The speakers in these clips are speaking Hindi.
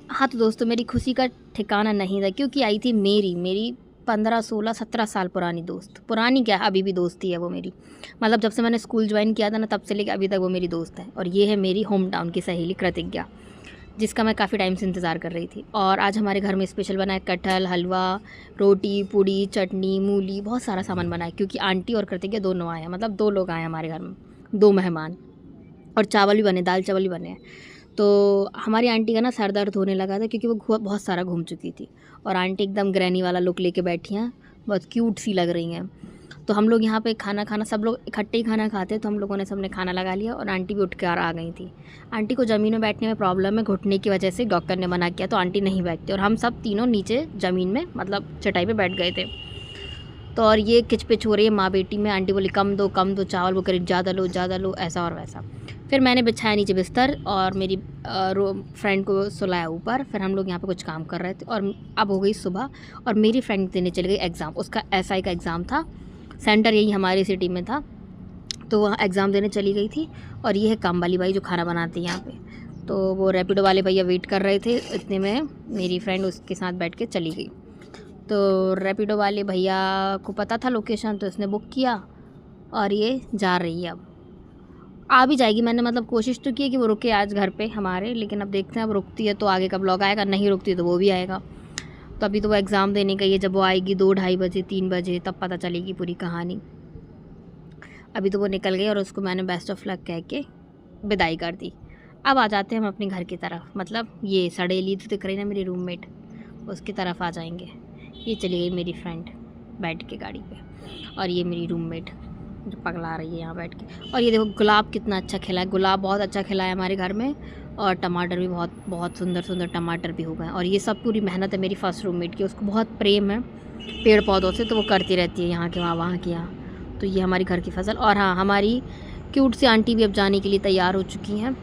हाँ, तो दोस्तों मेरी खुशी का ठिकाना नहीं था क्योंकि आई थी मेरी 15, 16, 17 साल पुरानी दोस्त। पुरानी क्या, अभी भी दोस्ती है वो मेरी। मतलब जब से मैंने स्कूल जॉइन किया था ना, तब से लेके अभी तक वो मेरी दोस्त है। और ये है मेरी होम टाउन की सहेली कृतिज्ञा, जिसका मैं काफ़ी टाइम से इंतज़ार कर रही थी। और आज हमारे घर में स्पेशल बना है कटहल, हलवा, रोटी, पूड़ी, चटनी, मूली, बहुत सारा सामान बना है क्योंकि आंटी और कृतिज्ञा दोनों आए हैं। मतलब 2 लोग आए हैं हमारे घर में, 2 मेहमान। और चावल भी बने, दाल चावल भी बने हैं। तो हमारी आंटी का ना सर दर्द होने लगा था क्योंकि वो बहुत सारा घूम चुकी थी। और आंटी एकदम ग्रैनी वाला लुक लेके बैठी हैं, बहुत क्यूट सी लग रही हैं। तो हम लोग यहाँ पे खाना सब लोग इकट्ठे ही खाना खाते हैं, तो हम लोगों ने सबने खाना लगा लिया और आंटी भी उठ कर आ गई थी। आंटी को ज़मीन में बैठने में प्रॉब्लम है, घुटने की वजह से डॉक्टर ने मना किया, तो आंटी नहीं बैठती और हम सब तीनों नीचे ज़मीन में मतलब चटाई पे बैठ गए थे। तो और ये किचपिच हो रही है माँ बेटी में। आंटी बोली कम दो चावल, वो करी ज़्यादा लो, ऐसा और वैसा। फिर मैंने बिछाया नीचे बिस्तर और मेरी फ्रेंड को सुलाया ऊपर। फिर हम लोग यहाँ पे कुछ काम कर रहे थे और अब हो गई सुबह और मेरी फ्रेंड देने चली गई एग्ज़ाम। उसका एसआई का एग्ज़ाम था, सेंटर यही हमारी सिटी में था, तो वहाँ एग्ज़ाम देने चली गई थी। और ये है काम वाली बाई जो खाना बनाती है यहाँ पे। तो वो रैपिडो वाले भैया वेट कर रहे थे, इतने में मेरी फ्रेंड उसके साथ बैठ के चली गई। तो रैपिडो वाले भैया को पता था लोकेशन, तो इसने बुक किया और ये जा रही है। अब आ भी जाएगी। मैंने मतलब कोशिश तो की कि वो रुके आज घर पे हमारे, लेकिन अब देखते हैं अब रुकती है तो आगे का ब्लॉग आएगा, नहीं रुकती है तो वो भी आएगा। तो अभी तो वो एग्ज़ाम देने गई है, जब वो आएगी 2 ढाई बजे 3 बजे तब पता चलेगी पूरी कहानी। अभी तो वो निकल गई और उसको मैंने बेस्ट ऑफ लक कह के विदाई कर दी। अब आ जाते हैं हम अपने घर की तरफ, मतलब ये सड़ेली तो दिख रही ना मेरी रूममेट, उसकी तरफ आ जाएंगे। ये चली गई मेरी फ्रेंड बैठ के गाड़ी पे, और ये मेरी रूममेट जो पगला रही है यहाँ बैठ के। और ये देखो गुलाब कितना अच्छा खिला है, गुलाब बहुत अच्छा खिला है हमारे घर में। और टमाटर भी बहुत बहुत सुंदर टमाटर भी हो गए। और ये सब पूरी मेहनत है मेरी फर्स्ट रूममेट की, उसको बहुत प्रेम है पेड़ पौधों से, तो वो करती रहती है यहाँ के वहाँ के यहाँ। तो ये हमारी घर की फसल। और हाँ, हमारी क्यूट सी आंटी भी अब जाने के लिए तैयार हो चुकी हैं।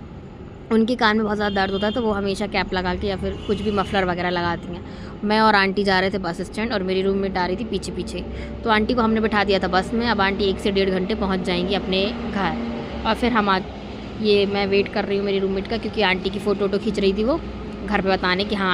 उनके कान में बहुत ज़्यादा दर्द होता है, तो वो हमेशा कैप लगा के या फिर कुछ भी मफलर वगैरह लगाती हैं। मैं और आंटी जा रहे थे बस स्टैंड और मेरी रूममेट आ रही थी पीछे पीछे। तो आंटी को हमने बिठा दिया था बस में। अब आंटी 1 से 1.5 घंटे पहुंच जाएंगी अपने घर। और फिर ये मैं वेट कर रही हूँ मेरी रूममेट का, क्योंकि आंटी की फ़ोटो खींच रही थी वो घर पे, बताने कि हाँ